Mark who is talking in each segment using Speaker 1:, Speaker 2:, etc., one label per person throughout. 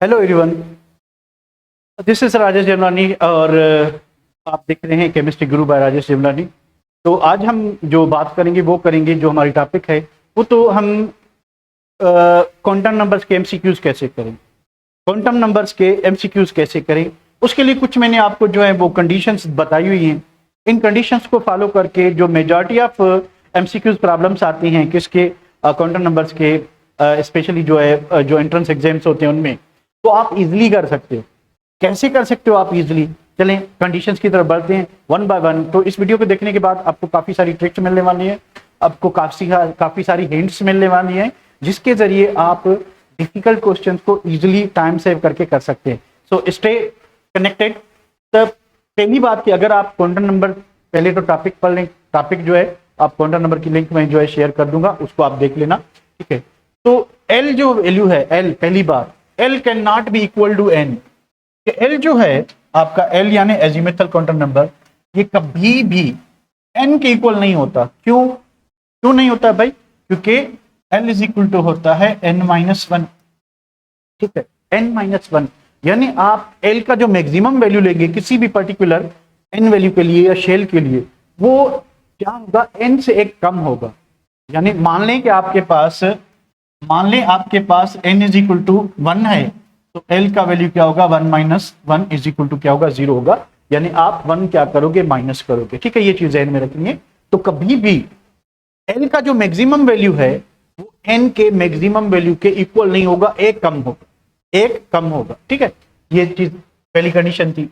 Speaker 1: Hello everyone, this is Rajesh Jemlani और आप देख रहे हैं केमिस्ट्री गुरु बाय राजेश जेमलानी। तो आज हम जो बात करेंगे वो करेंगे, जो हमारी टॉपिक है वो तो हम क्वांटम नंबर्स के एमसीक्यूज कैसे करें, क्वांटम नंबर्स के एमसीक्यूज कैसे करें। उसके लिए कुछ मैंने आपको जो है वो कंडीशंस बताई हुई हैं। इन कंडीशंस को फॉलो करके जो मेजॉरिटी ऑफ एमसीक्यूज प्रॉब्लम्स आती हैं किसके, क्वांटम नंबर्स के, स्पेशली जो है जो एंट्रेंस एग्जाम्स होते हैं उनमें, तो आप इजीली कर सकते हो। कैसे कर सकते हो आप इजीली? चलें कंडीशंस की तरफ बढ़ते हैं वन बाय वन। तो इस वीडियो को देखने के बाद आपको काफ़ी सारी ट्रिक्स मिलने वाली है, आपको काफ़ी सारी हिंट्स मिलने वाली हैं, जिसके ज़रिए आप डिफिकल्ट क्वेश्चंस को इजीली टाइम सेव करके कर सकते हैं। So stay connected. तब पहली बात कि अगर आप क्वांटम नंबर, पहले तो टॉपिक पढ़ लें। टॉपिक जो है आप क्वांटम नंबर की लिंक में जो है शेयर कर दूंगा, उसको आप देख लेना, ठीक है। तो एल जो वैल्यू है, एल पहली बात, l can not be equal to n. L जो है आपका, एल यानी एजीमुथल क्वांटम नंबर, ये कभी भी एन के इक्वल नहीं होता। क्यों नहीं होता भाई? क्योंकि एल इज इक्वल टू होता है एन माइनस वन, ठीक है, एन माइनस वन। यानी आप एल का जो मैक्सिमम वैल्यू लेंगे किसी भी पर्टिकुलर एन वैल्यू के लिए या शेल के लिए, वो क्या होगा, एन से एक कम होगा। यानी मान लें कि आपके पास n is equal to one है, तो एल का वैल्यू क्या होगा, one minus one is equal to क्या होगा, जीरो होगा। यानी आप वन क्या करोगे, माइनस करोगे, ठीक है। ये चीज ध्यान में रखेंगे। तो कभी भी एल का जो मैक्सिमम वैल्यू है वो एन के मैक्सिमम वैल्यू के इक्वल नहीं होगा, एक कम होगा, ठीक है। ये चीज पहली कंडीशन थी।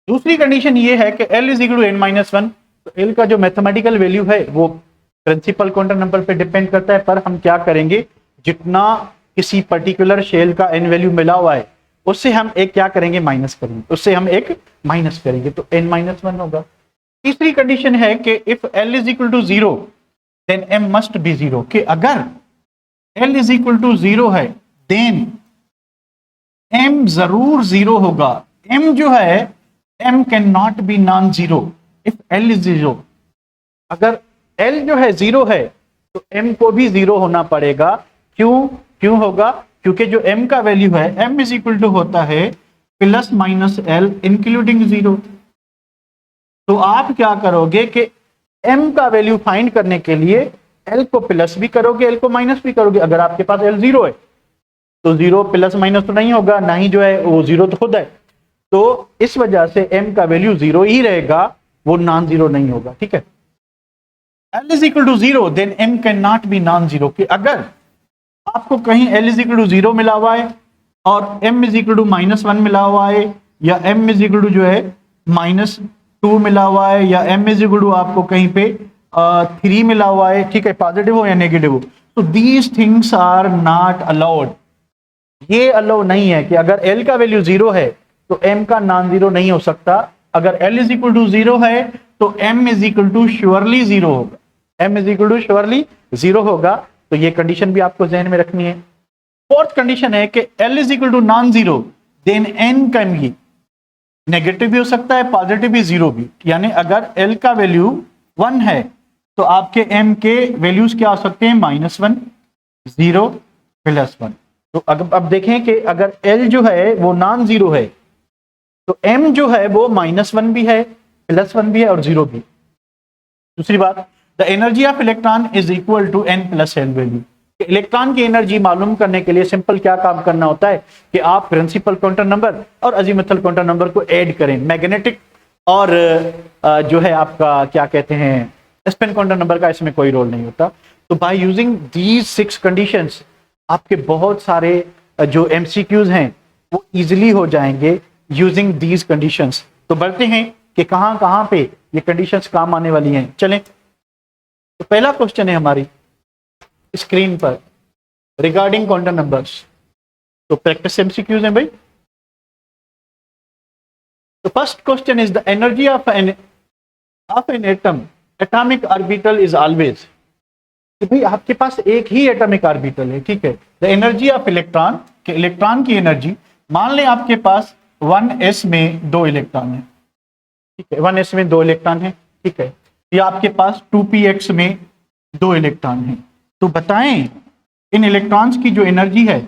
Speaker 1: दूसरी कंडीशन ये है कि l is equal to n minus one. तो एल का जो मैथमेटिकल वैल्यू है वो प्रिंसिपल क्वांटम नंबर पे डिपेंड करता है, पर हम क्या करेंगे, जितना किसी पर्टिकुलर शेल का एन वैल्यू मिला हुआ है उससे हम एक क्या करेंगे, माइनस करेंगे, तो एन माइनस वन होगा। तीसरी कंडीशन है कि if l is equal to zero then m must be zero, कि अगर L is equal to zero है देन एम जरूर जीरो होगा। एम जो है, m can not be non zero if l is zero. अगर एल जो है जीरो है तो एम को भी जीरो होना पड़ेगा। क्यों होगा? क्योंकि जो एम का वैल्यू है, एम इज इक्वल टू होता है plus minus L including zero. तो आप क्या करोगे कि एम का वैल्यू फाइंड करने के लिए एल को प्लस भी करोगे, एल को माइनस भी करोगे। अगर आपके पास एल जीरो है तो जीरो प्लस माइनस तो नहीं होगा, ना ही जो है वो जीरो तो खुद है। तो इस वजह से एम का वैल्यू जीरो ही रहेगा, वो नॉन जीरो नहीं होगा, ठीक है। L is equal to zero then m can not be non zero, कि अगर आपको कहीं l is equal to zero मिला हुआ है और m is equal to minus one मिला हुआ है, या एम इज इक्वल टू जो है माइनस टू मिला हुआ है, या एम इज इक्वल टू आपको कहीं पे थ्री मिला हुआ है, ठीक है, पॉजिटिव हो या नेगेटिव हो, तो these things are not allowed. ये अलाउ नहीं है कि अगर एल का वैल्यू जीरो है तो एम का नॉन जीरो नहीं हो सकता। अगर L is equal to zero है तो M is equal to surely zero होगा, M is equal to surely zero होगा। तो ये कंडीशन भी आपको ध्यान में रखनी है। फोर्थ कंडीशन है कि l is equal to non zero then n can be negative भी हो सकता है, पॉजिटिव भी, जीरो भी। यानी अगर एल का वैल्यू वन है तो आपके एम के वैल्यूज क्या हो सकते हैं, minus one, zero, plus one. तो अब देखें कि अगर एल जो है वो नॉन जीरो है तो एम जो है वो माइनस वन भी है, प्लस वन भी है और जीरो भी। दूसरी बात, the energy of electron is equal to n plus l value. Electron की एनर्जी मालूम करने के लिए सिंपल क्या काम करना होता है कि आप प्रिंसिपल क्वांटम नंबर और अजीमुथल क्वांटम नंबर को ऐड करें। मैग्नेटिक और जो है आपका क्या कहते हैं, स्पिन क्वांटम नंबर का इसमें कोई रोल नहीं होता। तो बाय यूजिंग दीज 6 कंडीशंस आपके बहुत सारे जो एमसीक्यूज हैं वो इजीली हो जाएंगे यूजिंग दीज कंडीशंस। तो बढ़ते हैं कि कहां कहां पे ये कंडीशंस काम आने वाली हैं। चलें, तो पहला क्वेश्चन है हमारी स्क्रीन पर रिगार्डिंग क्वांटम नंबर्स। तो प्रैक्टिस एमसीक्यूज हैं भाई। तो first question is the energy of an atom atomic orbital is always. तो भाई आपके पास एक ही एटॉमिक ऑर्बिटल है, ठीक है। द एनर्जी ऑफ इलेक्ट्रॉन, के इलेक्ट्रॉन की एनर्जी, मान लें आपके पास 1s में 2 इलेक्ट्रॉन है, ठीक है, 1s में 2 इलेक्ट्रॉन है, ठीक है, या आपके पास 2px में 2 इलेक्ट्रॉन है। तो बताएं इन इलेक्ट्रॉन्स की जो एनर्जी है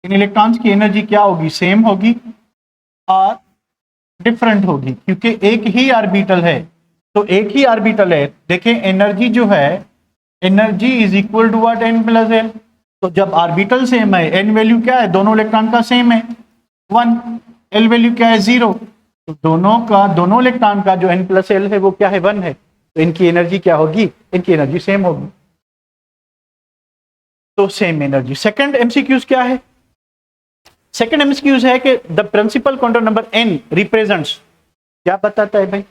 Speaker 1: इन इलेक्ट्रॉन्स की एनर्जी क्या होगी, सेम होगी और डिफरेंट होगी, क्योंकि एक ही ऑर्बिटल है। तो एक ही ऑर्बिटल है, देखें एनर्जी जो है, energy is equal to what, n plus l. तो जब ऑर्बिटल सेम है, n वैल्यू क्या है, दोनों इलेक्ट्रॉन का सेम है 1, l वैल्यू क्या है 0, तो दोनों इलेक्ट्रॉन का जो n प्लस एल है वो क्या है 1 है, तो इनकी एनर्जी क्या होगी, इनकी एनर्जी सेम होगी, तो सेम एनर्जी। सेकंड एमसीक्यूज क्या है, सेकंड एमसीक्यूज है कि the principal quantum number n represents, क्या बताता है भाई,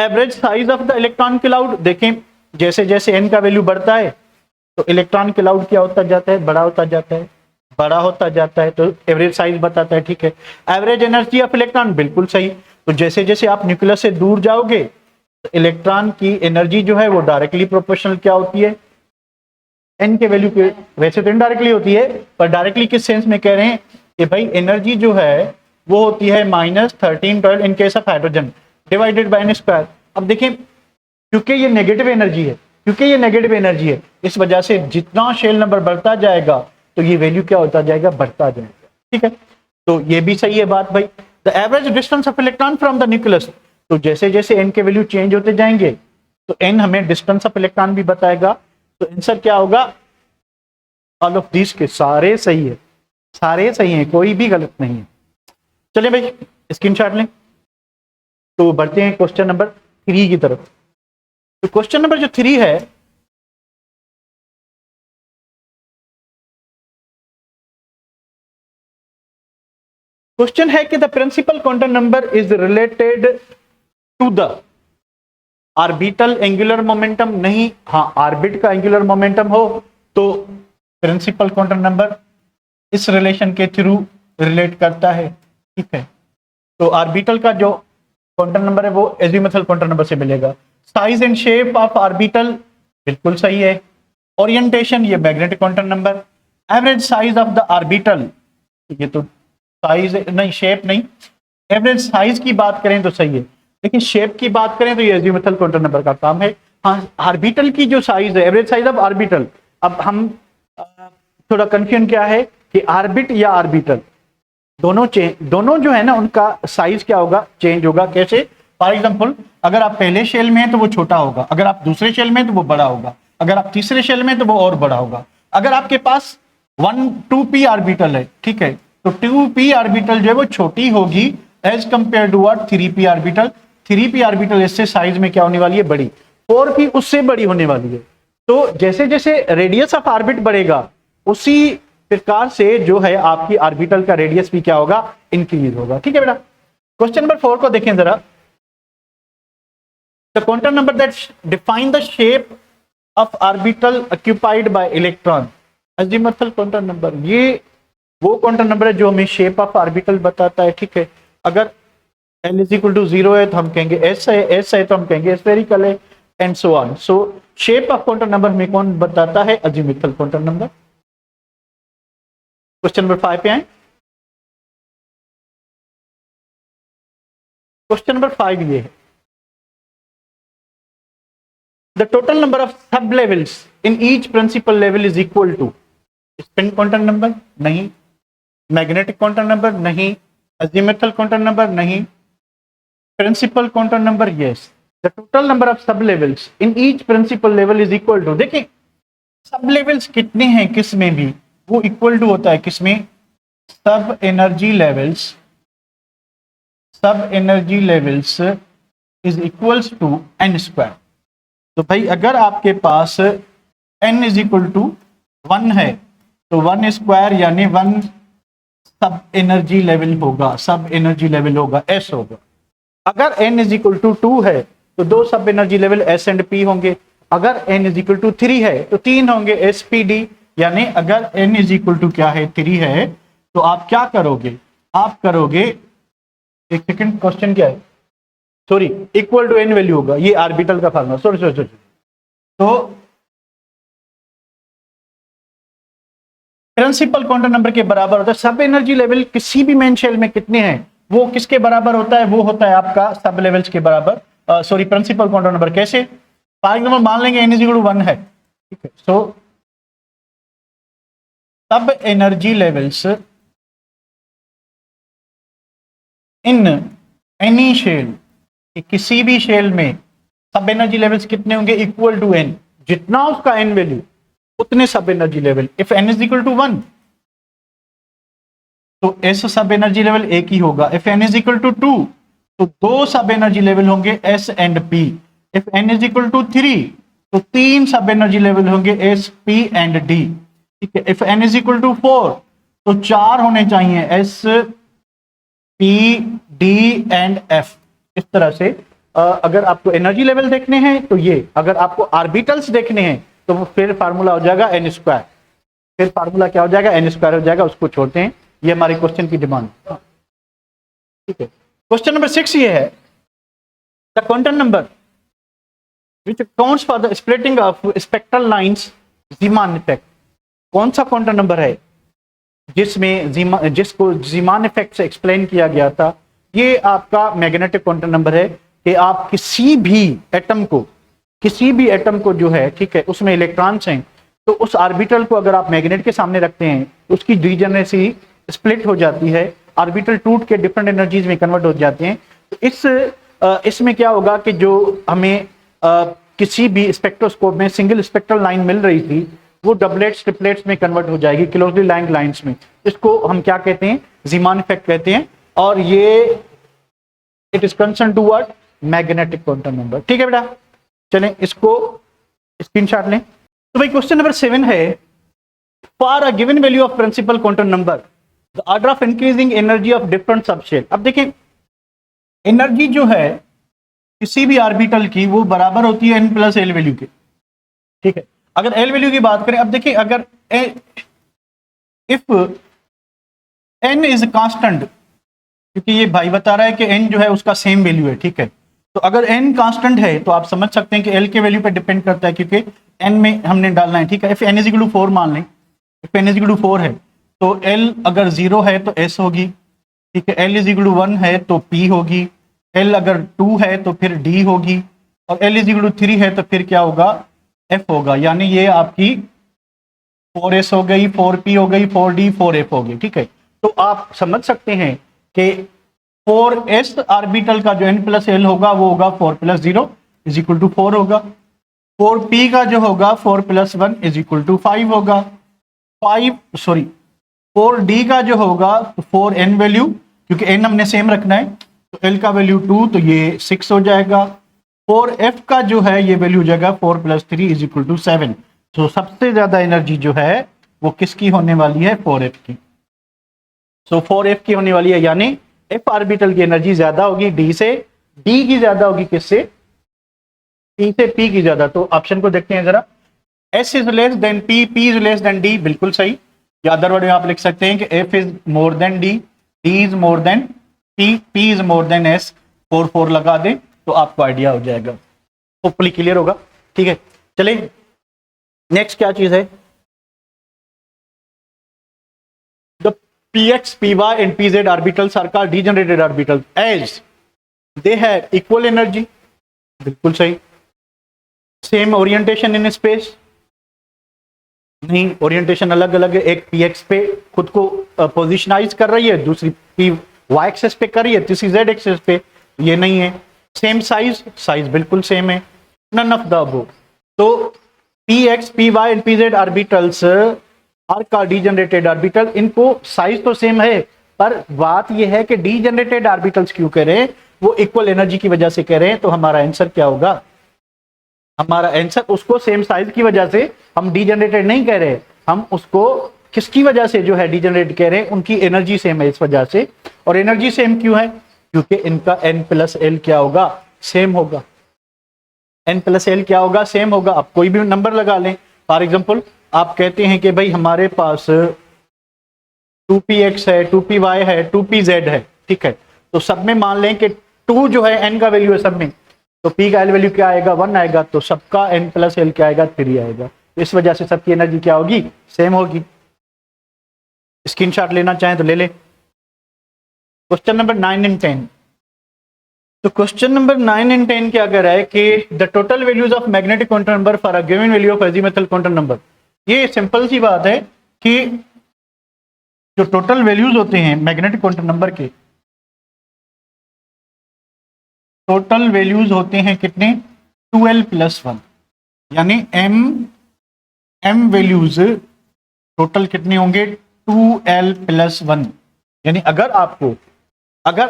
Speaker 1: average size of the electron cloud. देखें जैसे जैसे n का वैल्यू बढ़ता है तो इलेक्ट्रॉन क्लाउड क्या होता जाता है, बड़ा होता जाता है, बड़ा होता जाता है, तो एवरेज साइज बताता है, ठीक है। एवरेज एनर्जी ऑफ इलेक्ट्रॉन, बिल्कुल सही। तो जैसे जैसे आप न्यूक्लियस से दूर जाओगे तो इलेक्ट्रॉन की एनर्जी जो है वो डायरेक्टली प्रोपोर्शनल क्या होती है, n के वैल्यू के, वैसे तो इनडायरेक्टली होती है, पर डायरेक्टली किस सेंस में कह रहे हैं कि भाई एनर्जी जो है वो होती है -1312 in case of hydrogen divided by n²। अब देखिए क्योंकि ये नेगेटिव एनर्जी है, क्योंकि ये नेगेटिव एनर्जी है, इस वजह से जितना शेल नंबर बढ़ता जाएगा तो ये वैल्यू क्या होता जाएगा, बढ़ता जाएगा, ठीक है। तो ये भी सही है बात भाई। The average distance of electron from the nucleus, तो जैसे जैसे n के वैल्यू चेंज होते जाएंगे तो n हमें डिस्टेंस ऑफ इलेक्ट्रॉन भी बताएगा। तो आंसर क्या होगा, ऑल ऑफ दिस के सारे सही है, सारे सही है, कोई भी गलत नहीं है। चलिए भाई स्क्रीनशॉट लें। तो बढ़ते हैं क्वेश्चन नंबर 3 की तरफ। तो क्वेश्चन नंबर जो 3 है, क्वेश्चन है कि the principal quantum number is related to the orbital angular momentum. नहीं, हाँ ऑर्बिट का एंगुलर मोमेंटम हो तो प्रिंसिपल क्वांटम नंबर इस रिलेशन के थ्रू रिलेट करता है, ठीक है। तो ऑर्बिटल का जो क्वांटम नंबर है वो एजीमुथल क्वांटम नंबर से मिलेगा। Size and shape of orbital, बिल्कुल सही है। ओरिएंटेशन, ये magnetic quantum number. Average size of the orbital, ये तो साइज नहीं, शेप नहीं, एवरेज साइज की बात करें तो सही है, लेकिन शेप की बात करें तो ये एजीमुथल क्वांटम नंबर का काम है। हाँ, ऑर्बिटल की जो साइज है, एवरेज साइज ऑफ ऑर्बिटल, अब हम थोड़ा कंफ्यूजन क्या है कि ऑर्बिट या ऑर्बिटल दोनों जो है ना उनका साइज क्या होगा, चेंज होगा। कैसे, फॉर एग्जांपल अगर आप पहले शेल में हैं तो वो छोटा होगा, अगर आप दूसरे शेल में हैं तो वो बड़ा होगा, अगर आप तीसरे शेल में हैं तो वो और बड़ा होगा। अगर आपके पास 2p ऑर्बिटल है, ठीक है, तो 2p ऑर्बिटल जो है वो छोटी होगी as compare to what 3p orbital. 3p orbital इससे साइज में क्या होने वाली है, बड़ी। 4p उससे बड़ी होने वाली है। तो जैसे जैसे रेडियस ऑफ ऑर्बिट बढ़ेगा उसी प्रकार से जो है आपकी ऑर्बिटल का रेडियस भी क्या होगा, इंक्रीज होगा, ठीक है बेटा। क्वेश्चन नंबर 4 को देखें जरा। The quantum number that define the shape of orbital occupied by electron, azimuthal quantum number, ये वो क्वांटम नंबर है जो हमें शेप ऑफ ऑर्बिटल बताता है, ठीक है। अगर n इज इक्वल टू 0 है तो हम कहेंगे s है तो हम कहेंगे स्फेरिकल है, and so on. So shape of quantum number में कौन बताता है, azimuthal quantum number. Question number 5 पे आए। क्वेश्चन नंबर 5 ये है, the total number of sub levels in each principal level is equal to spin quantum number, नहीं, magnetic quantum number, नहीं, अजीमुथल क्वांटम नंबर, नहीं, principal quantum number, yes. The total number of sub levels in each principal level is equal to, देखिए सब levels कितने हैं किस में भी, वो इक्वल टू होता है किसमें, सब energy levels is equals to n²। तो भाई अगर आपके पास n इज इक्वल टू 1 है तो 1² यानी 1 सब एनर्जी लेवल होगा, सब एनर्जी लेवल होगा, s होगा। अगर n इज इक्वल टू 2 है तो 2 सब energy level s and p होंगे। अगर n इज इक्वल टू 3 है तो 3 होंगे s p d। यानी अगर n इज इक्वल टू क्या है, 3 है, तो आप क्या करोगे, आप करोगे, एक सेकंड, क्वेश्चन क्या है, sorry, equal to n value होगा, ये ऑर्बिटल का फार्मूला, सॉरी। तो प्रिंसिपल क्वांटम नंबर के बराबर होता है सब एनर्जी लेवल किसी भी मेन शेल में कितने हैं, वो किसके बराबर होता है, वो होता है आपका सब लेवल्स के बराबर, सॉरी प्रिंसिपल क्वांटम नंबर। कैसे, फॉर एग्जांपल मान लेंगे n इज इक्वल टू 1 है, ठीक है, so sub energy levels in any shell, किसी भी शेल में सब एनर्जी लेवल्स कितने होंगे, इक्वल टू एन, जितना उसका एन वैल्यू उतने sub energy level. If n is equal to 1 तो एस सब एनर्जी लेवल एक ही होगा। If n is equal to 2 तो दो सब एनर्जी लेवल होंगे s and p. If n is equal to 3 तो तीन सब एनर्जी लेवल होंगे एस पी एंड डी। ठीक है। If n is equal to 4 तो चार होने चाहिए s p d and f. इस तरह से अगर आपको एनर्जी लेवल देखने हैं तो ये, अगर आपको आर्बिटल्स देखने हैं तो फिर फार्मूला हो जाएगा एन स्क्वायर। फिर फार्मूला क्या हो जाएगा, एन स्क्वायर हो जाएगा, उसको छोड़ते हैं। ये हमारे क्वेश्चन की डिमांड। ठीक है। क्वेश्चन नंबर 6 ये है, the quantum number which accounts for the splitting of spectral lines Zeeman effect. कौन सा क्वांटम नंबर है जिसमें जिसको ज़ीमान इफेक्ट से एक्सप्लेन किया गया था। ये आपका मैग्नेटिक क्वांटम नंबर है कि आप किसी भी एटम को जो है, ठीक है, उसमें इलेक्ट्रॉन्स हैं, तो उस ऑर्बिटल को अगर आप मैग्नेट के सामने रखते हैं तो उसकी डीजेनरेसी स्प्लिट हो जाती है, ऑर्बिटल टूट के डिफरेंट एनर्जीज में कन्वर्ट हो जाते हैं। तो इसमें क्या होगा कि जो हमें किसी भी स्पेक्ट्रोस्कोप में सिंगल स्पेक्ट्रल लाइन मिल रही थी वो डबलेट्स ट्रिपलेट्स में कन्वर्ट हो जाएगी, क्लोजली लाइंड लाइंस में। इसको हम क्या कहते हैं, ज़ीमान इफेक्ट कहते हैं। और ये it is concern to what, magnetic quantum number. ठीक है बेटा, चलें इसको स्क्रीनशॉट लें। तो भाई क्वेश्चन नंबर 7 है, for a given value of principal quantum number the order of increasing energy of different subshell. अब देखिए एनर्जी जो है किसी भी ऑर्बिटल की वो बराबर होती है n प्लस एल वैल्यू के। ठीक है। अगर एल वैल्यू की बात करें, अब देखिए अगर इफ n इज कांस्टेंट, क्योंकि ये भाई बता रहा है कि n जो है उसका सेम वैल्यू है। ठीक है। तो अगर n कांस्टेंट है तो आप समझ सकते हैं कि l के वैल्यू पे डिपेंड करता है, क्योंकि n में हमने डालना है। ठीक है। If n is equal to 4 मान लें, if n is equal to 4 है तो l अगर 0 है तो s होगी। ठीक है। l इज इक्वल टू 1 है तो p होगी, l अगर 2 है तो फिर d होगी, और l इज इक्वल टू 3 है तो फिर क्या होगा, f होगा। यानी ये आपकी 4s हो गई, 4p हो गई, 4d 4f हो गई। ठीक है। तो आप समझ सकते हैं कि 4s ऑर्बिटल का जो n प्लस एल होगा वो होगा 4 प्लस 0 इज इक्वल टू 4 होगा। 4p का जो होगा 4 प्लस 1 इज इक्वल टू 5 होगा। 4d का जो होगा 4n वैल्यू, क्योंकि n हमने सेम रखना है, तो l का वैल्यू 2 तो ये 6 हो जाएगा। 4f का जो है ये वैल्यू हो जाएगा 4 प्लस 3 इज इक्वल टू 7। तो सबसे ज्यादा एनर्जी जो है वो किसकी होने वाली है, 4f की। सो 4f की होने वाली है, यानी f ऑर्बिटल की एनर्जी ज्यादा होगी d से, d की ज्यादा होगी किससे, p से, p की ज्यादा। तो ऑप्शन को देखते हैं जरा, s is less than p, p is less than d, बिल्कुल सही। या अदर वर्ड में आप लिख सकते हैं कि f is more than d, d is more than p, p is more than s। 4 4 लगा दें तो आपको आइडिया हो जाएगा, होपफुली क्लियर होगा। ठीक है। चलिए नेक्स्ट क्या चीज है, the px, py and pz orbitals are called degenerated orbitals as they have equal energy, बिल्कुल सही। सेम ओरिएंटेशन इन स्पेस, नहीं, ओरिएंटेशन अलग अलग है। एक px पे खुद को पोजिशनाइज कर रही है, दूसरी p y एक्सेस पे कर रही है, तीसरी z एक्सेस पे, ये नहीं है। सेम साइज बिल्कुल सेम है, नन ऑफ द अबव। तो px, py and pz orbitals are का डीजनरेटेड ऑर्बिटल, इनको साइज तो सेम है, पर बात यह है कि डीजनरेटेड ऑर्बिटल्स क्यों कह रहे हैं, वो इक्वल एनर्जी की वजह से कह रहे हैं। तो हमारा आंसर क्या होगा, हमारा आंसर उसको सेम साइज की वजह से हम डीजनरेटेड नहीं कह रहे, हम उसको किसकी वजह से जो है डीजनरेट कह रहे हैं, उनकी एनर्जी सेम है इस वजह से। और एनर्जी सेम क्यों है, क्योंकि इनका n प्लस एल क्या होगा, सेम होगा। n प्लस एल क्या होगा, सेम होगा। आप कोई भी नंबर लगा लें, फॉर एग्जांपल आप कहते हैं कि भाई हमारे पास 2px है, 2py है, 2pz है। ठीक है। तो सब में मान लें कि 2 जो है n का वैल्यू है सब में, तो p का एल वैल्यू क्या आएगा, 1 आएगा, तो सबका n प्लस एल क्या आएगा, 3 आएगा। इस वजह से सबकी एनर्जी क्या होगी, सेम होगी। स्क्रीनशॉट लेना चाहें तो ले ले। Question number 9 and 10। तो क्वेश्चन नंबर 9 एंड 10 क्या कह रहा है कि the total values of magnetic quantum number for a given value of azimuthal quantum number. ये सिंपल सी बात है कि जो टोटल वैल्यूज होते हैं मैग्नेटिक क्वांटम नंबर के, टोटल वैल्यूज होते हैं कितने, 2l+1, यानी m वैल्यूज टोटल कितने होंगे, 2l+1। यानी अगर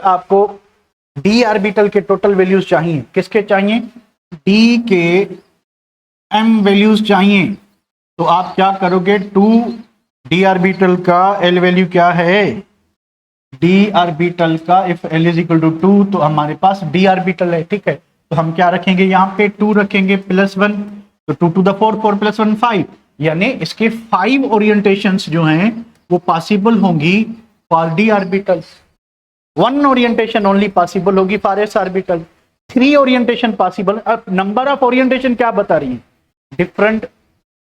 Speaker 1: आपको d ऑर्बिटल के टोटल वैल्यूज चाहिए, किसके चाहिए, d के m वैल्यूज चाहिए, तो आप क्या करोगे, 2d ऑर्बिटल का l वैल्यू क्या है, d ऑर्बिटल का if l is equal to 2, तो हमारे पास d ऑर्बिटल है, ठीक है। तो हम क्या रखेंगे, यहाँ पे 2 रखेंगे +1, तो 2 to the 4, 4 + 1 5, यानी इसके 5 ओरिएंटेशंस जो हैं वो पॉसिबल होंगी for d orbitals. 1 orientation only possible होगी for s orbital, 3 orientation possible. अब नंबर ऑफ ओरिएंटेशन क्या बता रही है, different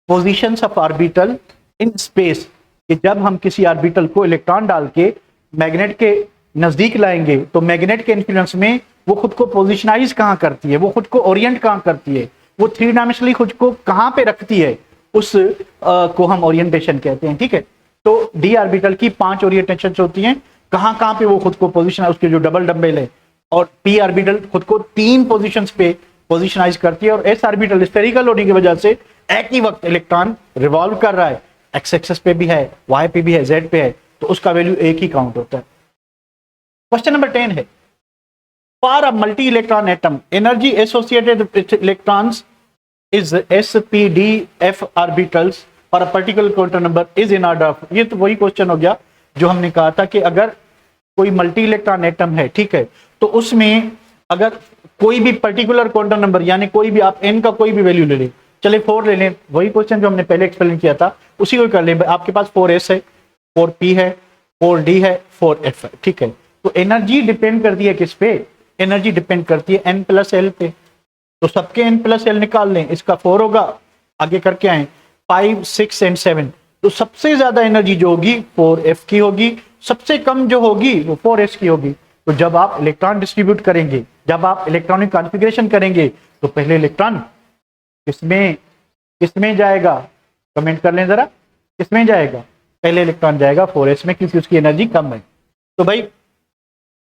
Speaker 1: positions of orbital in space, कि जब हम किसी ऑर्बिटल को इलेक्ट्रॉन डाल के मैग्नेट के नजदीक लाएंगे तो मैग्नेट के इन्फ्लुएंस में वो खुद को पोजिशनाइज कहाँ करती है, वो खुद को ओरिएंट कहाँ करती है, वो 3 डायमेंशनली खुद को कहाँ पे रखती है, उस को हम ओरिएंटेशन कहते हैं, ठीक है। तो डी ऑर्बिटल की 5 ओरिएंटेशन होती हैं, कहाँ कहाँ पे वो खुद को पोजिशन, उसके जो डबल डम्बेल है, और पी ऑर्बिटल खुद को 3 पोजिशंस पे पोजिशनाइज करती है, और एस ऑर्बिटल स्फेरिकल होने की वजह से एक ही वक्त इलेक्ट्रॉन रिवॉल्व कर रहा है, एक्स एक्सेस पे भी है, वाई पे भी है, जेड पे है, तो उसका वैल्यू एक ही काउंट होता है। क्वेश्चन नंबर 10 है, for a multi electron atom energy associated with electrons is sp,d,f orbitals for a particular quantum number is in order of. ये तो वही क्वेश्चन हो गया जो हमने कहा था कि अगर कोई मल्टी इलेक्ट्रॉन एटम है, ठीक है, तो उसमें अगर कोई भी पर्टिकुलर क्वांटम नंबर, यानी कोई भी आप n का कोई भी वैल्यू ले लें, चले 4 ले लें, वही क्वेश्चन जो हमने पहले एक्सप्लेन किया था उसी को कर लें। आपके पास 4s है, 4p है, 4d है, 4f है, ठीक है। तो एनर्जी डिपेंड करती है किस पे, एनर्जी डिपेंड करती है n+l पे, तो सबके n+l निकाल लें, इसका 4 होगा, आगे करके आए 5, 6 एंड 7, तो सबसे ज्यादा एनर्जी जो होगी 4f की होगी, सबसे कम जो होगी वो 4s की होगी। तो जब आप इलेक्ट्रॉन डिस्ट्रीब्यूट करेंगे, जब आप इलेक्ट्रॉनिक कॉन्फ़िगरेशन करेंगे, तो पहले इलेक्ट्रॉन किसमें जाएगा, कमेंट कर लें जरा, किसमें जाएगा, पहले इलेक्ट्रॉन जाएगा 4s में, क्योंकि उसकी एनर्जी कम है। तो भाई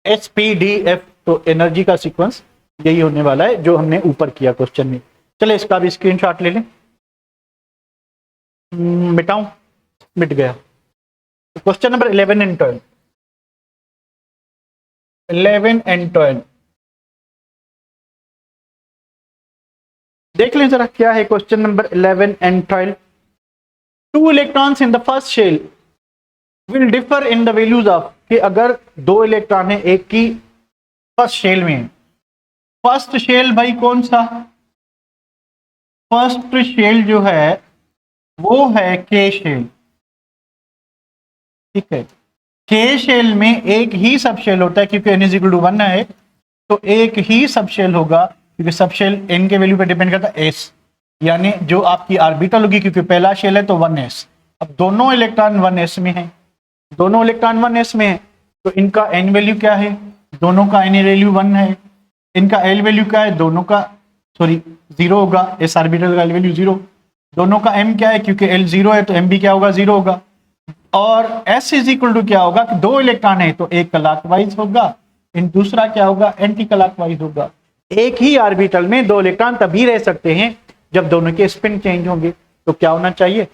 Speaker 1: sp,d,f, तो एनर्जी का सीक्वेंस यही होने वाला है जो हमने ऊपर किया क्वेश्चन में। चले इसका भी स्क्रीनशॉट ले लें, मिटाऊं, मिट गया। क्वेश्चन नंबर 11 एंड 12, 11 एंड 12 देख लें जरा क्या है। Question number 11 and 12, 2 electrons in the first shell will differ in the values of, कि अगर 2 इलेक्ट्रॉन है एक की फर्स्ट शेल में, फर्स्ट शेल भाई कौन सा, फर्स्ट शेल जो है वो है के शेल, ठीक है। के शेल में एक ही सब शेल होता है, क्योंकि n = 1 है, तो एक ही सब शेल होगा, क्योंकि सब शेल n के वैल्यू पे डिपेंड करता है s, यानी जो आपकी ऑर्बिटल होगी, क्योंकि पहला शेल है तो 1s। अब दोनों इलेक्ट्रॉन 1s में है, दोनों इलेक्ट्रॉन 1s में है, तो इनका n वैल्यू क्या है, दोनों का n वैल्यू 1 है, इनका l वैल्यू क्या है, दोनों का 0 होगा, s ऑर्बिटल का l वैल्यू 0, दोनों का m क्या है, क्योंकि l 0 है तो m भी क्या होगा, 0 होगा। और s = क्या होगा कि 2 इलेक्ट्रॉन है तो एक क्लॉकवाइज होगा, इन दूसरा क्या होगा, एंटी क्लॉकवाइज होगा। एक ही ऑर्बिटल में 2 इलेक्ट्रॉन तभी रह सकते हैं जब दोनों के स्पिन चेंज होंगे, तो क्या होना चाहिए,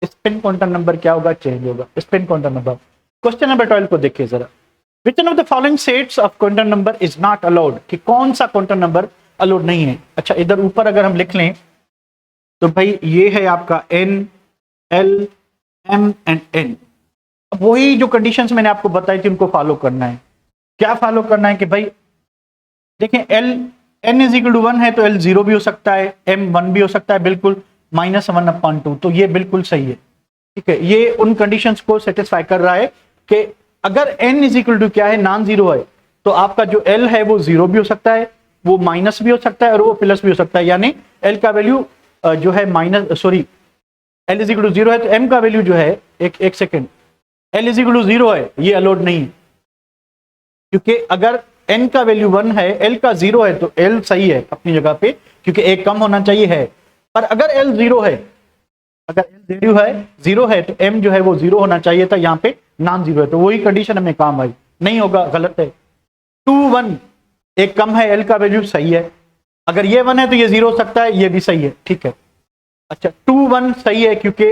Speaker 1: स्पिन क्वांटम नंबर क्या होगा, चेंज होगा, spin quantum number. Question number 12 को देखिए जरा, which one of the following sets of quantum number is not allowed, कि कौन सा क्वांटम नंबर अलाउड नहीं है। अच्छा, इधर ऊपर अगर हम लिख लें तो भाई ये है आपका n, l, m and n। अब वही जो कंडीशंस मैंने आपको बताई थी उनको फॉलो करना है। क्या फॉलो करना है कि भाई देखें, n = 1 है तो l 0 भी हो सकता है, m 1 भी हो सकता है, बिल्कुल -1/2, तो ये बिल्कुल सही है, ठीक है। ये उन कंडीशंस को सेटिस्फाई कर रहा है कि अगर n = क्या है, नॉन जीरो है, तो आपका जो l है वो 0 भी हो सकता है, वो माइनस भी हो सकता है और वो प्लस भी हो सकता है, यानी l का वैल्यू जो है l = 0 है तो m का वैल्यू जो है, एक सेकेंड, l = 0 है, ये अलाउड नहीं है, क्योंकि अगर n का वैल्यू 1 है, l का 0 है, तो l सही है अपनी जगह पे, क्योंकि एक कम होना चाहिए है। पर अगर l 0 है, अगर l वैल्यू है 0 है तो m जो है वो 0 होना चाहिए था, यहाँ पे नॉन जीरो है, तो वही कंडीशन हमें काम आई, नहीं होगा, गलत है। 2 1 एक कम है, एल का वैल्यू सही है, अगर ये 1 है तो ये 0 हो सकता है, ये भी सही है, ठीक है। अच्छा 2 1 सही है क्योंकि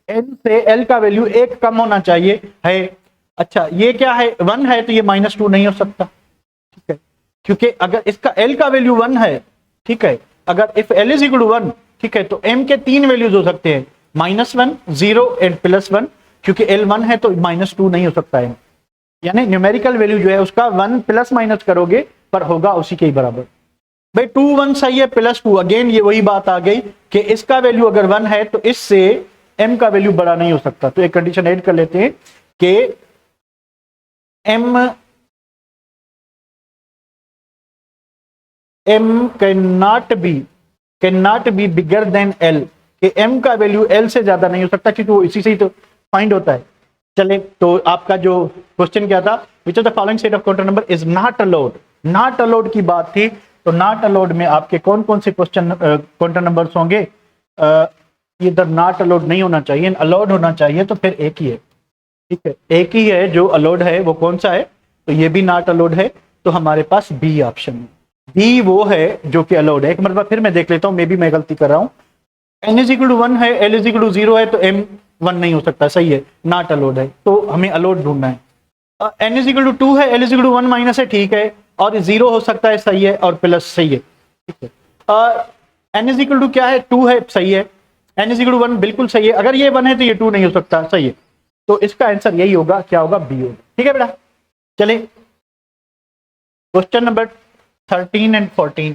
Speaker 1: एन से एल का वैल्यू एक कम होना चाहिए है। अच्छा ये क्या है, 1 है तो ये -2 नहीं हो सकता, ठीक है, क्योंकि अगर इसका एल का वैल्यू 1 है, ठीक है, अगर if l is equal to 1, ठीक है, तो एम के 3 वैल्यूज हो सकते हैं, -1 0 एंड +1, क्योंकि एल 1 है तो -2 नहीं हो सकता है, यानी न्यूमेरिकल वैल्यू जो है उसका 1 प्लस माइनस करोगे पर होगा उसी के ही बराबर। भाई 2 1 सही है, +2 अगेन ये वही बात आ गई कि इसका वैल्यू अगर 1 है तो इससे m का वैल्यू बड़ा नहीं हो सकता, तो एक कंडीशन ऐड कर लेते हैं कि m can not be bigger than l, कि m का वैल्यू l से ज्यादा नहीं हो सकता, क्योंकि वो इसी से ही तो फाइंड होता है। चले तो आपका जो क्वेश्चन क्या था, विच of the following set of counter number is not allowed, not allowed की बात थी, तो नॉट अलाउड में आपके कौन कौन से क्वेश्चन काउंटर नंबर्स होंगे, इधर नॉट अलाउड नहीं होना चाहिए, अलाउड होना चाहिए, तो फिर एक ही है, ठीक है, एक ही है जो अलाउड है, वो कौन सा है, तो ये भी नॉट अलाउड है, तो हमारे पास बी ऑप्शन है, बी वो है जो कि अलाउड है। एक मरतबा फिर मैं देख लेता हूं, मे बी मैं गलती कर रहा हूं, n इज इक्वल टू 1 है, l इज इक्वल टू 0 है, तो m 1 नहीं हो सकता, सही है, नॉट अलाउड है, तो हमें अलाउड ढूंढना है। n इज इक्वल टू 2 है, l is equal to 1 minus है, ठीक है, और 0 हो सकता है, सही है, और प्लस सही है, ठीक है। n इज इक्वल टू क्या है, 2 है, सही है, n इज इक्वल टू 1 बिल्कुल सही है, अगर ये 1 है तो ये 2 नहीं हो सकता, सही है, तो इसका आंसर यही होगा, क्या होगा, बी होगा, ठीक है बेटा। चले question number 13 and 14,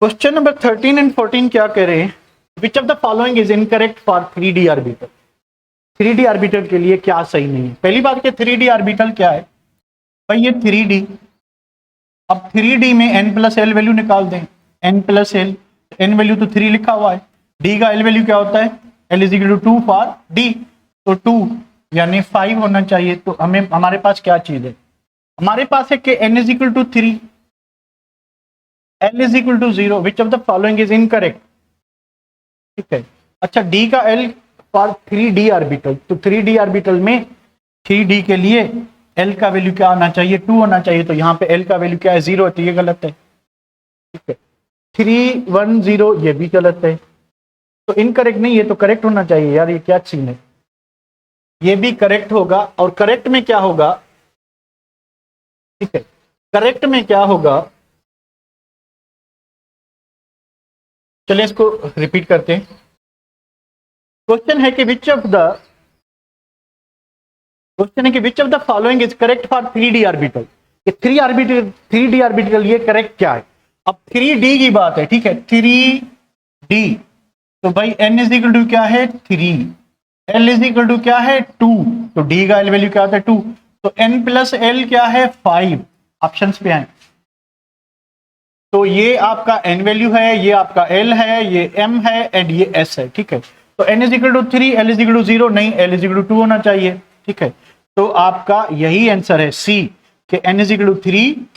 Speaker 1: question number 13 and 14 क्या कह रहे हैं, विच of the following is incorrect for 3D orbital, 3D orbital के लिए क्या सही नहीं है। पहली बात कि 3D ऑर्बिटल क्या है भाई, ये 3D, अब 3D में n प्लस एल वैल्यू निकाल दें, n plus L, n value तो 3 लिखा हुआ है, d का l वैल्यू क्या होता है, l is equal to 2 for d, तो 2 यानी 5 होना चाहिए, तो हमें हमारे पास क्या चीज है, हमारे पास है कि n is equal to 3, l is equal to 0, which of the following is incorrect, ठीक है। अच्छा d का l फॉर 3D ऑर्बिटल, तो 3D ऑर्बिटल में 3D के लिए l का वैल्यू क्या होना चाहिए, 2 होना चाहिए, तो यहाँ पे l का वैल्यू क्या है, 0 है, तो ये गलत है, ठीक है। 3 1 0 ये भी गलत है, तो इनकरेक्ट नहीं है, तो करेक्ट होना चाहिए यार, ये क्या सीन है, ये भी करेक्ट होगा, और करेक्ट में क्या होगा, ठीक है, करेक्ट में क्या होगा, चलिए इसको रिपीट करते हैं। क्वेश्चन है कि विच of the following is correct for 3D orbital, कि 3D ऑर्बिटल ये करेक्ट क्या है। अब 3D की बात है, ठीक है, 3D, तो भाई n इज इक्वल टू क्या है 3, l इज इक्वल टू क्या है 2, तो d का l वैल्यू क्या होता है 2, तो n प्लस l क्या है 5, ऑप्शंस पे आए, तो ये आपका n वैल्यू है, ये आपका l है, ये m है एंड ये s है, ठीक है। तो n is equal to 3, l is equal to 0 नहीं, l इज इक्वल टू 2 होना चाहिए, ठीक है। तो आपका यही आंसर है सी, कि n is equal to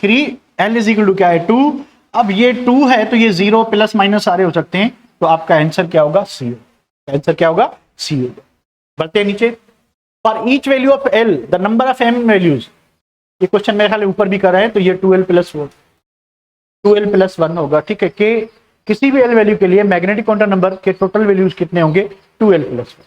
Speaker 1: 3, l is equal to क्या है 2, अब ये 2 है तो ये 0 प्लस माइनस सारे हो सकते हैं, तो आपका आंसर क्या होगा, सी होगा, आंसर क्या होगा, सी होगा। बढ़ते हैं नीचे, for each value of l the number of m values, ये क्वेश्चन मेरे ख्याल ऊपर भी कर रहे हैं, तो ये 2l प्लस 1 होगा, ठीक है, कि किसी भी l वैल्यू के लिए मैग्नेटिक काउंटर नंबर के टोटल वैल्यूज कितने होंगे, 2l प्लस 1,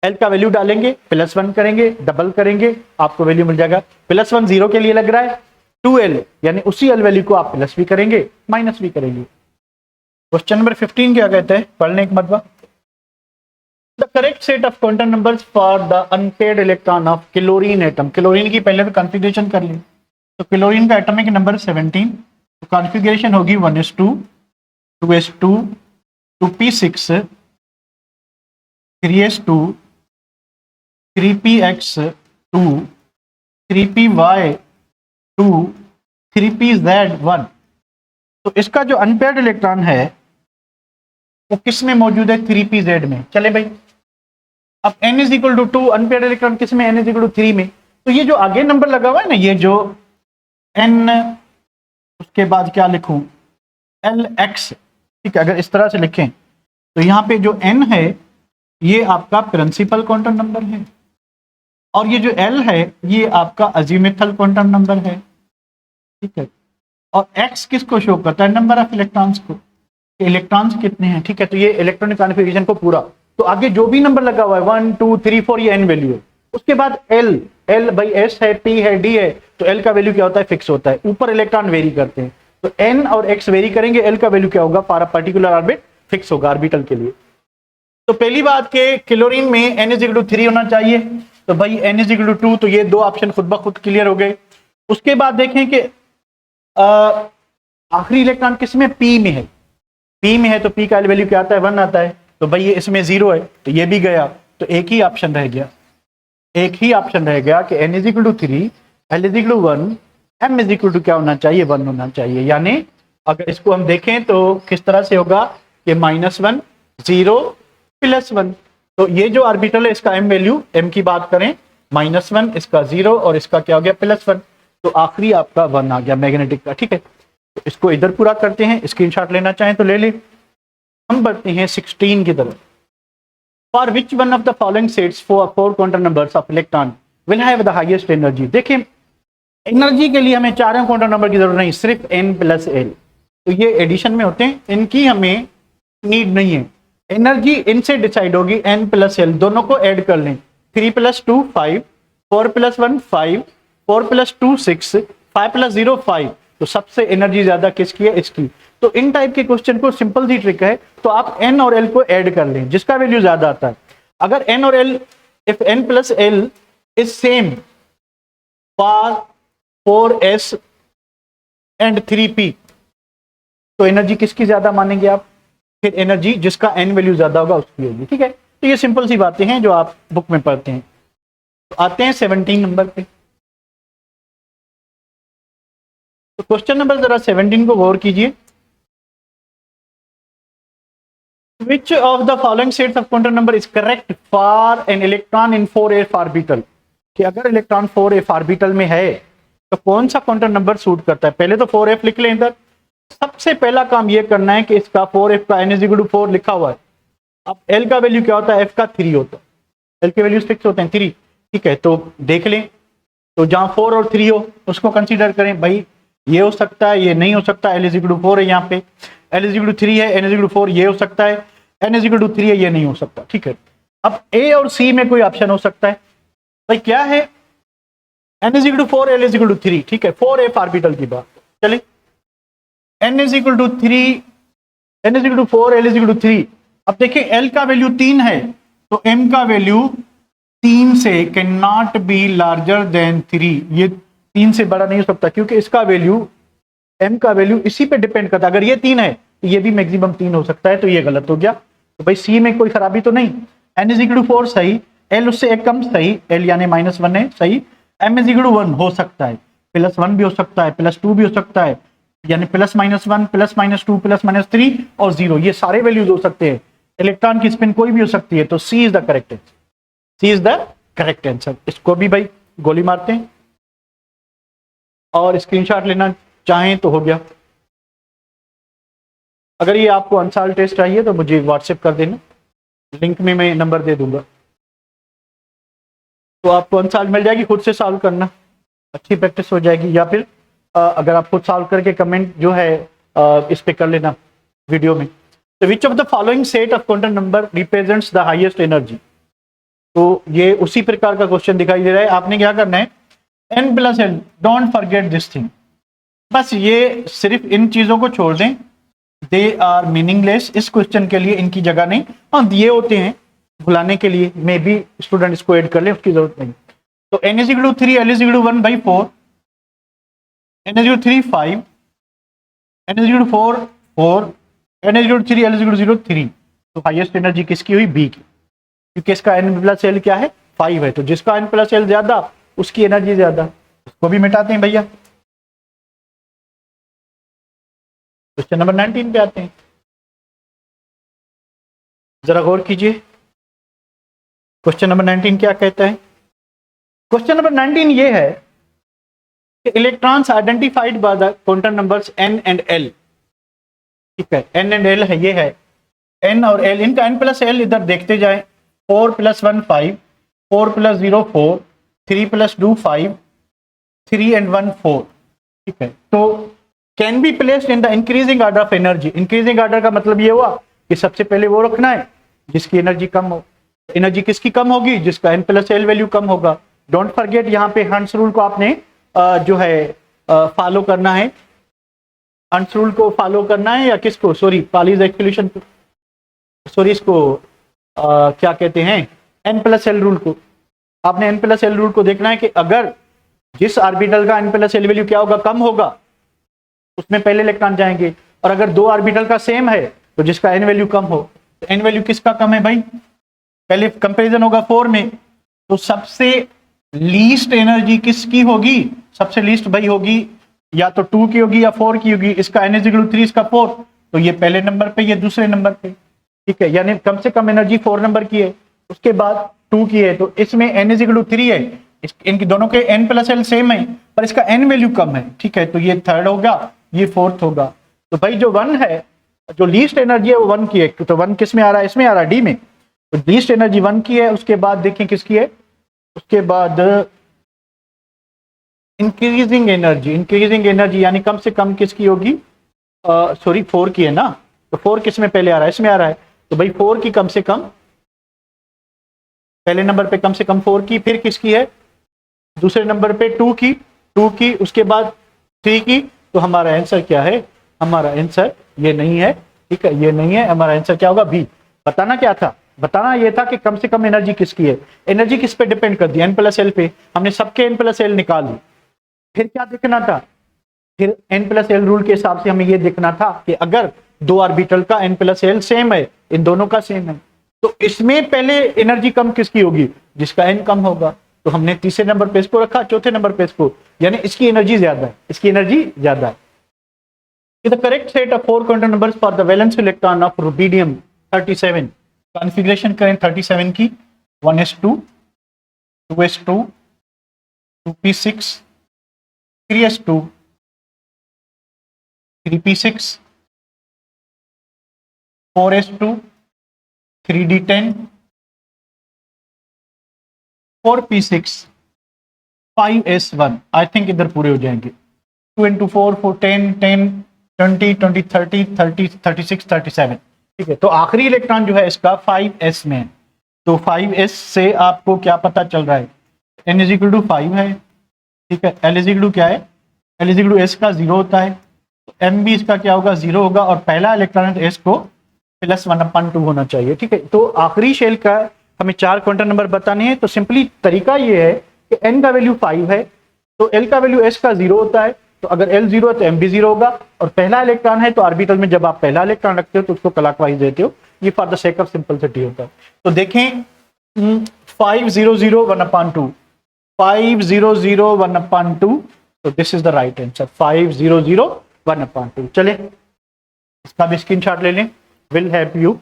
Speaker 1: l का वैल्यू डालेंगे, +1 करेंगे, डबल करेंगे, आपको वैल्यू मिल जाएगा, +1 0 के लिए लग रहा है, 2l यानी उसी l वैल्यू को आप प्लस भी करेंगे, माइनस भी करेंगे। क्वेश्चन नंबर 15 क्या कहते हैं, पढ़ने के मरतबा, the correct set of quantum numbers for the unpaired electron of chlorine atom, chlorine की पहले तो कॉन्फ़िगरेशन कर ली, तो क्लोरीन का एटॉमिक नंबर 17, तो कॉन्फ़िगरेशन होगी 1s2 2s2 2p6 3s2 3px2 3py2 3pz1, तो इसका जो अनपेयर्ड इलेक्ट्रॉन है वो किस में मौजूद है, 3pz में। चले भाई, अब n is equal to 2, unpaired electron किस में, n इज इक्वल टू 3 में, तो ये जो आगे नंबर लगा हुआ है ना, ये जो n, उसके बाद क्या लिखूं, lx, ठीक है, अगर इस तरह से लिखें तो यहाँ पे जो n है ये आपका प्रिंसिपल क्वांटम नंबर है, और ये जो l है ये आपका अजीमुथल क्वांटम नंबर है, ठीक है। और x किसको शो करता है? नंबर ऑफ इलेक्ट्रॉन्स को, इलेक्ट्रॉन्स कितने हैं, ठीक है। तो ये इलेक्ट्रॉनिक कॉन्फ़िगरेशन को पूरा, तो आगे जो भी नंबर लगा हुआ है 1 2 3 4 ये n वैल्यू है। उसके बाद l भाई s है, p है, d है, तो l का वैल्यू क्या होता है? फिक्स होता है। ऊपर इलेक्ट्रॉन वेरी करते हैं, तो n और x वेरी करेंगे, l का वैल्यू क्या होगा? For a particular orbit fix होगा ऑर्बिटल के लिए। तो पहली बात के क्लोरीन में n इज इक्वल टू 3 होना चाहिए, तो भाई n इज इक्वल टू 2, तो ये दो ऑप्शन खुद ब खुद क्लियर हो गए। उसके बाद देखें कि आखिरी इलेक्ट्रॉन किसमें? p में है, p में है तो p का वैल्यू क्या आता है? 1 आता है, तो भाई ये इसमें 0 है तो ये भी गया, तो एक ही ऑप्शन रह गया, एक ही ऑप्शन रह गया कि n is equal to 3, l is equal to 1, m is equal to क्या होना चाहिए? 1 होना चाहिए। यानी अगर इसको हम देखें तो किस तरह से होगा कि -1 0 +1, तो ये जो ऑर्बिटल है इसका m वैल्यू, m की बात करें -1, इसका 0 और इसका क्या हो गया? +1, तो आखिरी आपका 1 आ गया मैग्नेटिक का, ठीक है। तो इसको इधर पूरा करते हैं, स्क्रीनशॉट लेना चाहें तो ले लें। हम बढ़ते हैं 16 की तरफ। For which one of the following sets for 4 quantum numbers of electron will have the highest energy. देखिए एनर्जी के लिए हमें चारों क्वांटम नंबर की जरूरत नहीं, सिर्फ n + l, तो ये एडिशन में होते हैं, इनकी हमें नीड नहीं है। एनर्जी इनसे डिसाइड होगी, n + l दोनों को ऐड कर लें, 3 + 2 5, 4 + 1 5, 4 + 2 6, 5 + 0 5, तो सबसे एनर्जी ज्यादा किसकी है? इसकी। तो इन टाइप के क्वेश्चन को सिंपल सी ट्रिक है, तो आप n और l को ऐड कर लें, जिसका वैल्यू ज्यादा आता है। अगर n और l, if n + l is same for 4s and 3p, तो एनर्जी किसकी ज्यादा मानेंगे आप? फिर एनर्जी जिसका n वैल्यू ज्यादा होगा उसकी होगी, ठीक है। तो ये सिंपल सी बातें हैं जो आप बुक में पढ़ते हैं। तो आते हैं 17 नंबर पे। तो क्वेश्चन नंबर जरा 17 को गौर कीजिए। Which of the following sets of quantum number is correct for an electron in 4f orbital? कि अगर इलेक्ट्रॉन 4f ऑर्बिटल में है तो कौन सा क्वांटम नंबर सूट करता है? पहले तो 4f लिख लें इधर। सबसे पहला काम ये करना है कि इसका 4f का n = 4 लिखा हुआ है। अब l का वैल्यू क्या होता है? f का 3 होता है, l के वैल्यूज फिक्स होते हैं 3, ठीक है। तो देख लें, तो जहां 4 और 3 हो उसको कंसीडर करें, भाई ये हो सकता है, ये नहीं हो सकता, l = 4 है यहाँ पे, l = 3 है, n = 4, ये हो सकता है, n = 3 है, ये नहीं हो सकता, ठीक है। अब a और c में कोई ऑप्शन हो सकता है, भाई क्या है? n = 4, l = 3, ठीक है, 4f ऑर्बिटल की बात चले, n = 3, n = 4, l = 3। अब देखिए l का वैल्यू 3 है, तो m का वैल्यू 3 से can not be larger than 3, ये 3 से बड़ा नहीं हो सकता, क्योंकि इसका वैल्यू, m का वैल्यू इसी पे डिपेंड करता है। अगर ये 3 है तो ये भी मैक्सिमम 3 हो सकता है, तो ये गलत हो गया। तो भाई c में कोई खराबी तो नहीं, n = 4 सही, l उससे एक कम सही, l यानी -1 है सही, m = 1 हो सकता है, +1 भी हो सकता है, +2 भी हो सकता है, यानी +-1 +-2 +-3 और 0, ये सारे वैल्यूज हो सकते हैं। इलेक्ट्रॉन की स्पिन कोई भी हो सकती है, तो C is the correct answer, C is the correct answer. इसको भी भाई गोली मारते हैं और स्क्रीनशॉट लेना चाहें तो हो गया। अगर ये आपको अनसॉल्व टेस्ट चाहिए तो मुझे व्हाट्सएप कर देना, लिंक में मैं नंबर दे दूंगा, तो आपको अनसॉल्व मिल जाएगी, खुद से सॉल्व करना, अच्छी प्रैक्टिस हो जाएगी। या फिर अगर आप खुद सॉल्व करके कमेंट जो है इस पे कर लेना वीडियो में। तो विच of the following set of quantum number represents the highest energy? तो ये उसी प्रकार का क्वेश्चन दिखाई दे रहा है। आपने क्या करना है, n + l, don't forget this thing, बस ये सिर्फ इन चीजों को छोड़ दें, दे आर मीनिंगलेस, इस क्वेश्चन के लिए इनकी जगह नहीं। हाँ दिए होते हैं भुलाने के लिए, मे भी स्टूडेंट इसको ऐड कर ले, उसकी जरूरत नहीं। तो n = 3, l = 1 by 4, n = 3 5, n = 4 4, n = 3, l = 0 3। तो हाईएस्ट एनर्जी किसकी हुई? बी की, क्योंकि इसका n + l क्या है? 5 है, तो जिसका n + l ज्यादा उसकी एनर्जी ज्यादा। उसको भी मिटाते हैं भैया। क्वेश्चन नंबर 19 पे आते हैं, जरा गौर कीजिए। क्वेश्चन नंबर 19 क्या कहता है? क्वेश्चन नंबर 19 ये है कि electrons identified by the quantum numbers n and l, ठीक है, n एंड l है, ये है एन और एल, इनका एन प्लस एल इधर देखते जाए, 4 + 1 5, 4 + 0 4, 3 + 2 5, 3 and 1 4। ठीक है, तो can be placed in the increasing order of energy. Increasing order का मतलब ये हुआ कि सबसे पहले वो रखना है जिसकी एनर्जी कम हो। एनर्जी किसकी कम होगी? जिसका एन प्लस एल वैल्यू कम होगा। डोंट फॉरगेट यहाँ पे हंस रूल को आपने जो है फॉलो करना है। हंस रूल को फॉलो करना है या किसको? सॉरी, पालीज एक्सक्लूशन, सॉरी इसको क्या कहते हैं, एन प्लस एल रूल को। आपने एन प्लस एल रूल को देखना है कि अगर जिस ऑर्बिटल का एन प्लस एल वैल्यू क्या होगा, कम होगा, उसमें पहले इलेक्ट्रॉन जाएंगे। और अगर दो ऑर्बिटल का सेम है तो जिसका एन वैल्यू कम हो, तो एन वैल्यू किसका कम है भाई? पहले कंपैरिजन होगा 4 में, तो सबसे लीस्ट एनर्जी किसकी होगी? सबसे लीस्ट भाई होगी या तो 2 की होगी या 4 की होगी। इसका एन इज इक्वल टू 3, इसका 4, तो ये पहले नंबर पे, ये दूसरे नंबर पे। ठीक है, यानी कम से कम एनर्जी 4 नंबर की है, उसके बाद 2 की है, तो इसमें एन इज इक्वल टू 3 है। इनकी दोनों के एन प्लस एल सेम है, पर इसका एन वैल्यू कम है। ठीक है, तो ये थर्ड होगा, ये फोर्थ होगा। तो भाई जो 1 है, जो लीस्ट एनर्जी है वो 1 की है, तो 1 किस में आ रहा है? इसमें आ रहा है, डी में। तो लीस्ट एनर्जी 1 की है, उसके बाद देखें किसकी है, उसके बाद इंक्रीजिंग एनर्जी। इंक्रीजिंग एनर्जी यानी कम से कम किसकी होगी? सॉरी 4 की है ना, तो 4 किस में पहले आ रहा है? इसमें आ रहा है, तो भाई 4 की कम से कम, पहले नंबर पे कम से कम 4 की, फिर किसकी है दूसरे नंबर पे? 2 की, 2 की, उसके बाद 3 की। तो हमारा आंसर क्या है? हमारा आंसर ये नहीं है। ठीक है, ये नहीं है, हमारा आंसर क्या होगा? बी। बताना क्या था? बताना ये था कि कम से कम एनर्जी किसकी है। एनर्जी किस पे डिपेंड कर दी? एन प्लस एल पे। हमने सबके एन प्लस एल निकाल ली। फिर क्या देखना था? फिर एन प्लस एल रूल के हिसाब से हमें ये देखना था कि अगर दो ऑर्बिटल का एन प्लस एल सेम है, इन दोनों का सेम है, तो इसमें पहले एनर्जी कम किसकी होगी? जिसका एन कम होगा। तो हमने तीसरे नंबर पे इसको रखा, चौथे नंबर पे इसको, यानी इसकी एनर्जी ज्यादा है, इसकी एनर्जी ज्यादा है। The correct set of 4 quantum numbers for the valence electron of rubidium 37। Configuration करें 37 की, 1s2, 2s2, 2p6, 3s2, 3p6, 4s2, 3d10, 4p6, 5s1। I think इधर पूरे हो जाएंगे। 2 into 4, 4, 10, 10, 20, 20, 30, 30, 36, 37। ठीक है, तो आखिरी इलेक्ट्रॉन जो है इसका 5s में है। तो 5s से आपको क्या पता चल रहा है? n इज इक्वल टू 5 है। ठीक है, l इज इक्वल टू क्या है? l is equal to s का 0 होता है, तो m भी इसका क्या होगा? 0 होगा, और पहला इलेक्ट्रॉन है तो s को +1/2 होना चाहिए। ठीक है, तो आखिरी शेल का हमें 4 क्वांटम नंबर बताने हैं। तो सिंपली तरीका ये है कि n का वैल्यू 5 है, तो l का वैल्यू s का 0 होता है, तो अगर l 0 है तो m भी 0 होगा। और पहला इलेक्ट्रॉन है तो ऑर्बिटल में जब आप पहला इलेक्ट्रॉन रखते हो तो उसको क्लॉकवाइज देते हो। ये for the sake of simplicity होता है। तो देखें 500 1/2, 500 1/2, तो this is the right answer, 500 1/2। चले इसका भी स्क्रीनशॉट ले लें, विल हेल्प यू।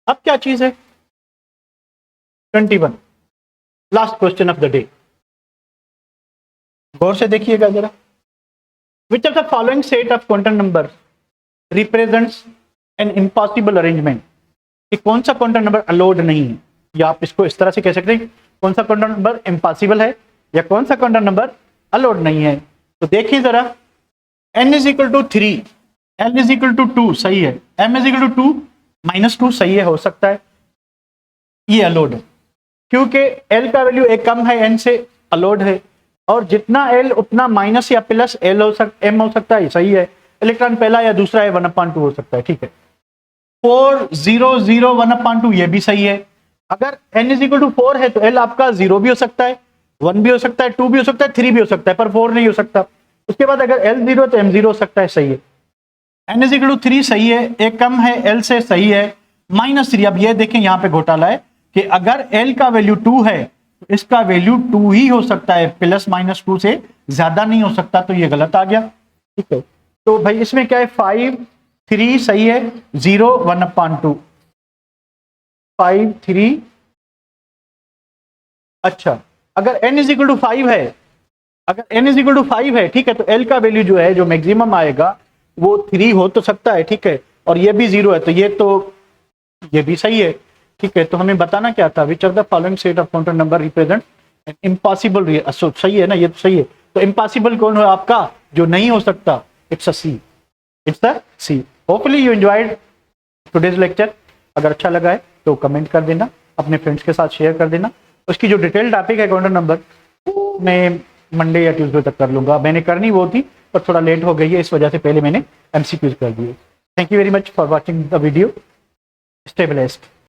Speaker 1: अब क्या चीज है? 21, last question of the day. गौर से देखिएगा जरा। Which of the following set of quantum number represents an impossible arrangement? कि कौन सा क्वांटम नंबर अलाउड नहीं है, या आप इसको इस तरह से कह सकते हैं, कौन सा क्वांटम नंबर इम्पॉसिबल है या कौन सा क्वांटम नंबर अलाउड नहीं है। तो देखिए जरा, n is equal to 3, l is equal to 2 सही है, m इज इक्वल टू 2 -2 सही है, हो सकता है, ये अलाउड है क्योंकि l का वैल्यू एक कम है n से, अलाउड है। और जितना l उतना माइनस या प्लस l हो सकता, m हो सकता है, सही है। इलेक्ट्रॉन पहला या दूसरा है, 1/2 हो सकता है। ठीक है, 400 1/2 ये भी सही है। अगर n इज इक्वल टू 4 है तो l आपका 0 भी हो सकता है, 1 भी हो सकता है, 2 भी हो सकता है, 3 भी हो सकता है, पर 4 नहीं हो सकता। उसके बाद अगर l 0 है तो m 0 हो सकता है, सही है। n इज इक्वल टू 3 सही है, एक कम है l से, सही है। -3, अब ये देखें यहाँ पे घोटाला है कि अगर l का वैल्यू 2 है तो इसका वैल्यू 2 ही हो सकता है, +-2 से ज्यादा नहीं हो सकता, तो ये गलत आ गया। ठीक है, तो भाई इसमें क्या है, 5 3 सही है, 0 1/2, 5 3। अच्छा, अगर n इज इक्वल टू 5 है, अगर n इज इक्वल टू 5 है, ठीक है, तो l का वैल्यू जो है, जो मैक्सिमम आएगा वो 3 हो तो सकता है, ठीक है, और ये भी 0 है, तो ये भी सही है, ठीक है। तो हमें बताना क्या था, which are the following set of counter number represent an impossible real, सही है ना, ये तो सही है। तो इम्पॉसिबल कौन है आपका, जो नहीं हो सकता, it's a C, it's the C. Hopefully you enjoyed today's lecture. अगर अच्छा लगा है तो कमेंट कर देना, अपने फ्रेंड्स के साथ शेयर कर देना। उसकी जो डिटेल टॉपिक है काउंटर नंबर, मैं मंडे या ट्यूसडे तक कर लूंगा। मैंने करनी वो थी पर थोड़ा लेट हो गई है, इस वजह से पहले मैंने एमसीक्यूज कर दिए। Thank you very much for watching the video. Stay blessed.